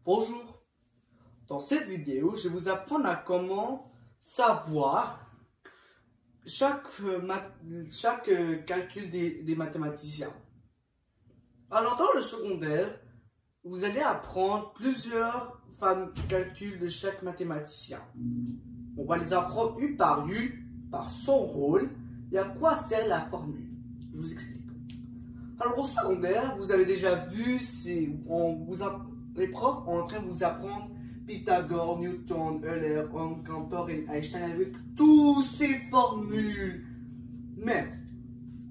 Bonjour, dans cette vidéo, je vais vous apprendre à comment savoir chaque calcul des mathématiciens. Alors dans le secondaire, vous allez apprendre plusieurs calculs de chaque mathématicien. On va les apprendre une, par son rôle et à quoi sert la formule. Je vous explique. Alors au secondaire, vous avez déjà vu, les profs sont en train de vous apprendre Pythagore, Newton, Euler, Cantor et Einstein avec toutes ces formules. Mais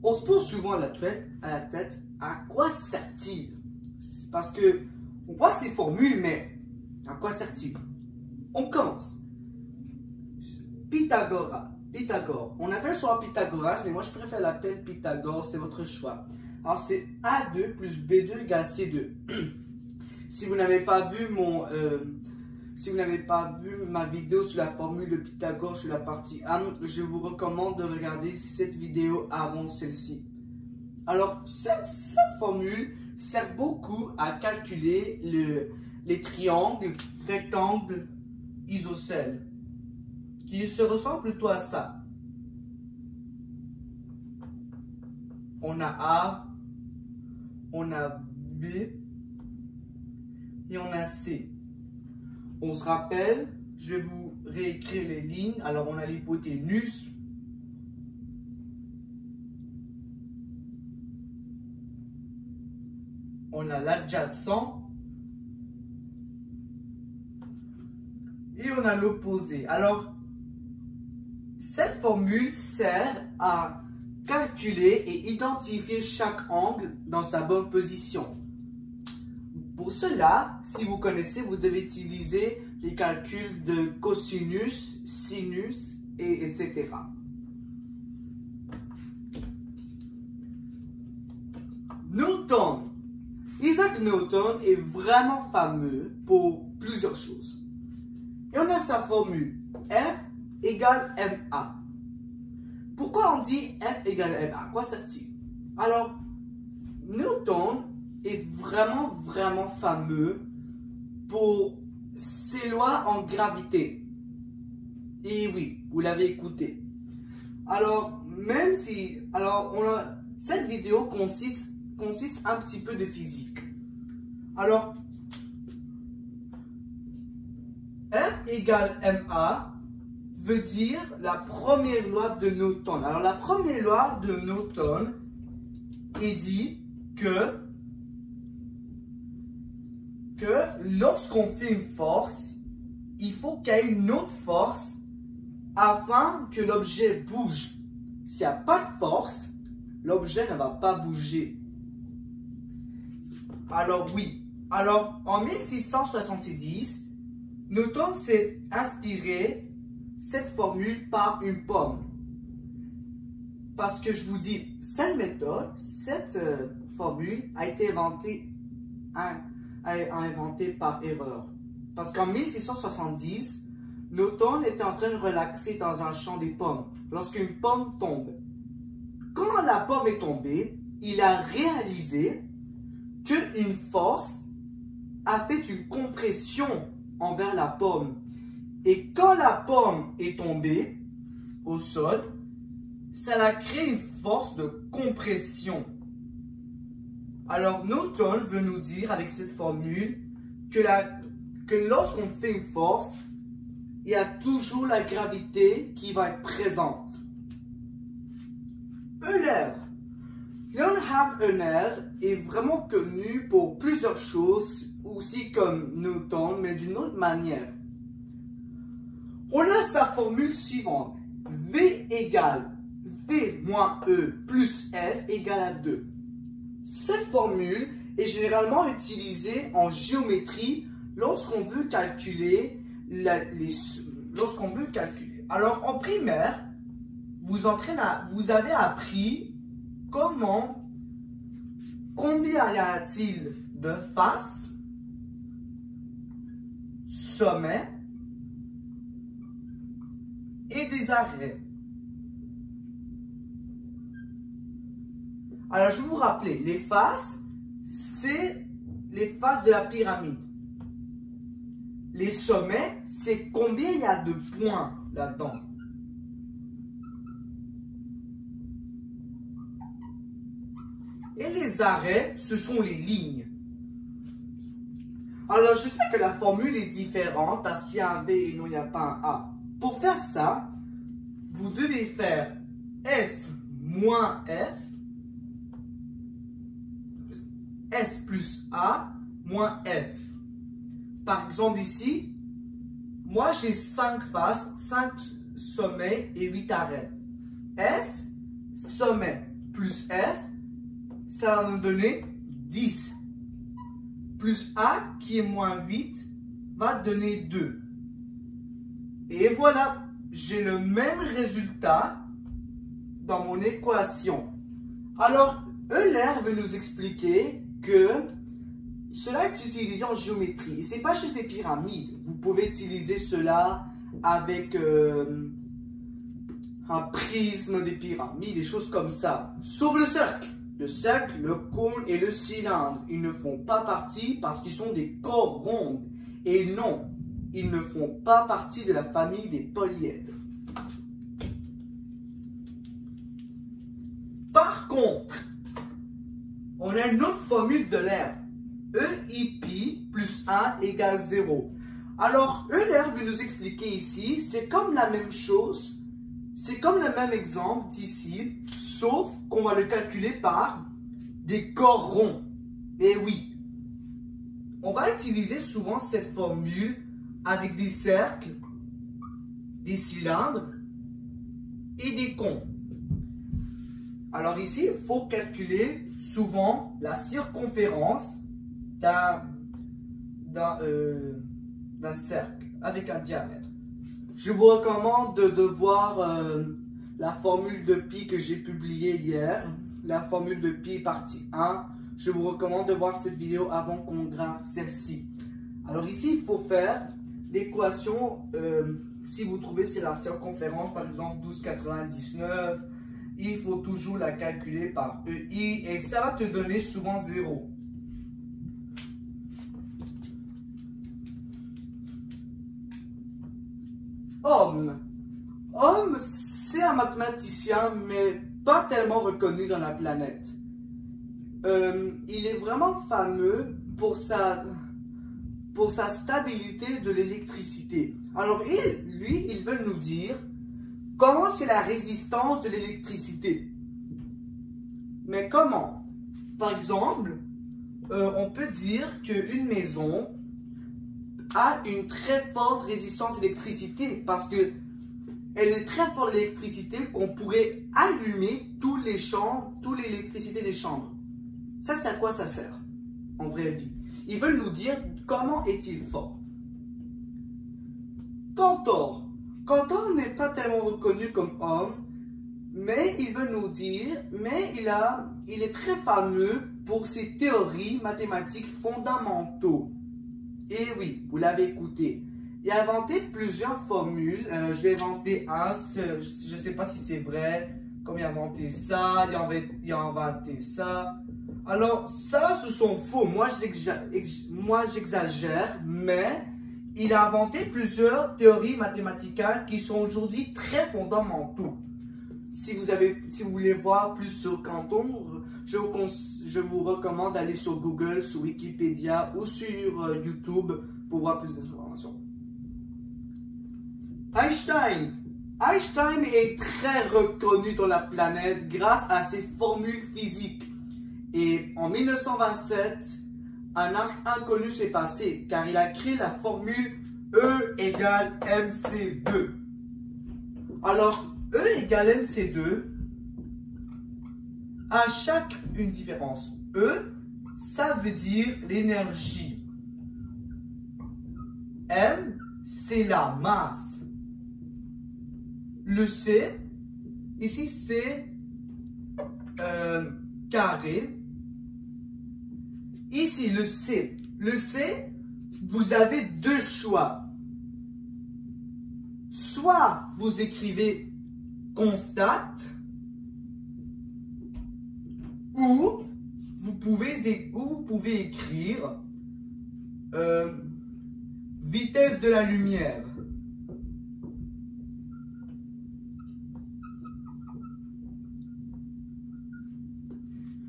on se pose souvent à la tête à quoi sert-il? Parce que on voit ces formules, mais à quoi sert-il? On commence. Pythagore. On appelle ça Pythagoras, mais moi je préfère l'appeler Pythagore, c'est votre choix. Alors c'est A2 plus B2 égale C2. Si vous n'avez pas vu ma vidéo sur la formule de Pythagore sur la partie 1, je vous recommande de regarder cette vidéo avant celle-ci. Alors, cette formule sert beaucoup à calculer les triangles, rectangles, isocèles, qui se ressemblent plutôt à ça. On a A, on a B, et on a C. On se rappelle, je vais vous réécrire les lignes. Alors, on a l'hypoténuse. On a l'adjacent. Et on a l'opposé. Alors, cette formule sert à calculer et identifier chaque angle dans sa bonne position. Pour cela, si vous connaissez, vous devez utiliser les calculs de cosinus, sinus, etc. Newton. Isaac Newton est vraiment fameux pour plusieurs choses. Et on a sa formule F égale ma. Pourquoi on dit F égale ma? À quoi sert-il? Alors, Newton est vraiment fameux pour ses lois en gravité. Et oui, vous l'avez écouté. Alors, cette vidéo consiste un petit peu de physique. Alors, F égale ma veut dire la première loi de Newton. Alors, la première loi de Newton est dit que lorsqu'on fait une force, il faut qu'il y ait une autre force afin que l'objet bouge. S'il n'y a pas de force, l'objet ne va pas bouger. Alors oui, en 1670, Newton s'est inspiré cette formule par une pomme. Parce que je vous dis, cette formule a été inventée par erreur. Parce qu'en 1670, Newton était en train de relaxer dans un champ des pommes lorsqu'une pomme tombe. Quand la pomme est tombée, il a réalisé qu'une force a fait une compression envers la pomme. Et quand la pomme est tombée au sol, ça a créé une force de compression. Alors, Newton veut nous dire avec cette formule que lorsqu'on fait une force, il y a toujours la gravité qui va être présente. Euler. Leonhard Euler est vraiment connu pour plusieurs choses, aussi comme Newton, mais d'une autre manière. On a sa formule suivante. V égale V moins E plus F égale à 2. Cette formule est généralement utilisée en géométrie lorsqu'on veut calculer Alors en primaire, vous avez appris combien y a-t-il de faces, sommets et des arrêts. Alors, je vais vous rappeler, les faces, c'est les faces de la pyramide. les sommets, c'est combien il y a de points là-dedans. Et les arrêts, ce sont les lignes. Alors, je sais que la formule est différente parce qu'il y a un B et non, il n'y a pas un A. Pour faire ça, vous devez faire S moins F, S plus A moins F. Par exemple ici, moi j'ai 5 faces, 5 sommets et 8 arrêts. S, sommet plus F, ça va nous donner 10. Plus A, qui est moins 8, va donner 2. Et voilà, j'ai le même résultat dans mon équation. Alors, Euler veut nous expliquer que cela est utilisé en géométrie. Et ce n'est pas juste des pyramides. Vous pouvez utiliser cela avec un prisme, des pyramides, des choses comme ça. Sauf le cercle. Le cercle, le cône et le cylindre, ils ne font pas partie parce qu'ils sont des corps ronds. Et non, ils ne font pas partie de la famille des polyèdres. Par contre, on a une autre formule de l'air. EIpi plus 1 égale 0. Alors, Euler veut nous expliquer ici, c'est comme la même chose, c'est comme le même exemple d'ici, sauf qu'on va le calculer par des corps ronds. Et oui, on va utiliser souvent cette formule avec des cercles, des cylindres et des cônes. Alors ici, il faut calculer souvent la circonférence d'un cercle avec un diamètre. Je vous recommande de voir la formule de pi que j'ai publiée hier, la formule de pi partie 1. Je vous recommande de voir cette vidéo avant qu'on grave celle-ci. Alors ici, il faut faire l'équation, si vous trouvez c'est la circonférence, par exemple 12,99, il faut toujours la calculer par EI et ça va te donner souvent 0. Ohm. Ohm, c'est un mathématicien, mais pas tellement reconnu dans la planète. Il est vraiment fameux pour sa stabilité de l'électricité. Alors, il veut nous dire comment c'est la résistance de l'électricité. Mais comment? Par exemple, on peut dire qu'une maison a une très forte résistance d'électricité parce que elle est très forte d'électricité qu'on pourrait allumer toutes les chambres, toute l'électricité des chambres. Ça, c'est à quoi ça sert en vraie vie? Ils veulent nous dire comment est-il fort. Cantor. Cantor n'est pas tellement reconnu comme homme, mais il veut nous dire, mais il est très fameux pour ses théories mathématiques fondamentaux. Et oui, vous l'avez écouté. Il a inventé plusieurs formules. Je vais inventer un. Je ne sais pas si c'est vrai. Comme il a inventé ça, il a inventé ça. Alors, ça, ce sont faux. Moi, j'exagère, mais il a inventé plusieurs théories mathématiques qui sont aujourd'hui très fondamentaux. Si vous voulez voir plus sur Cantor, je vous recommande d'aller sur Google, sur Wikipédia ou sur YouTube pour voir plus d'informations. Einstein. Einstein est très reconnu dans la planète grâce à ses formules physiques. Et en 1927, un acte inconnu s'est passé car il a créé la formule E égale mc2. Alors, E égale mc2 a chaque une différence. E, ça veut dire l'énergie. M, c'est la masse. Le C, ici c'est carré. Ici le C. Le C, vous avez deux choix. Soit vous écrivez constate, ou vous pouvez écrire vitesse de la lumière.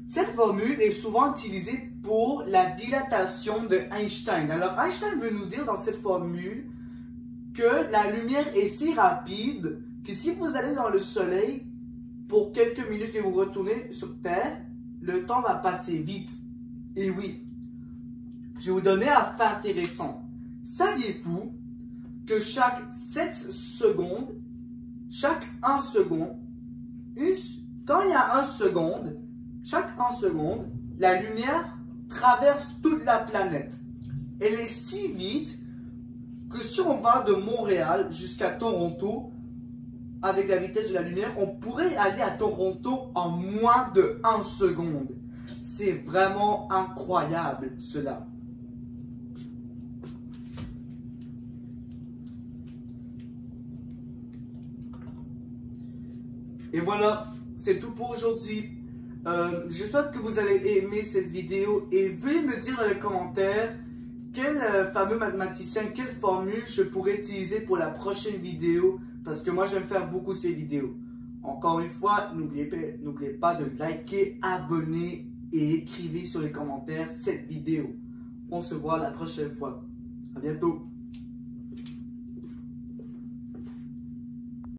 Cette formule est souvent utilisée pour la dilatation de Einstein. Alors Einstein veut nous dire dans cette formule que la lumière est si rapide que si vous allez dans le soleil pour quelques minutes et vous retournez sur Terre, le temps va passer vite. Et oui, je vais vous donner un fait intéressant. Saviez-vous que chaque 7 secondes, chaque 1 seconde, quand il y a 1 seconde, chaque 1 seconde, la lumière traverse toute la planète. Elle est si vite que si on va de Montréal jusqu'à Toronto, avec la vitesse de la lumière, on pourrait aller à Toronto en moins de 1 seconde. C'est vraiment incroyable, cela. Et voilà, c'est tout pour aujourd'hui. J'espère que vous allez aimer cette vidéo et veuillez me dire dans les commentaires quel fameux mathématicien, quelle formule je pourrais utiliser pour la prochaine vidéo parce que moi j'aime faire beaucoup ces vidéos. Encore une fois, n'oubliez pas de liker, abonner et écrivez sur les commentaires cette vidéo. On se voit la prochaine fois. À bientôt.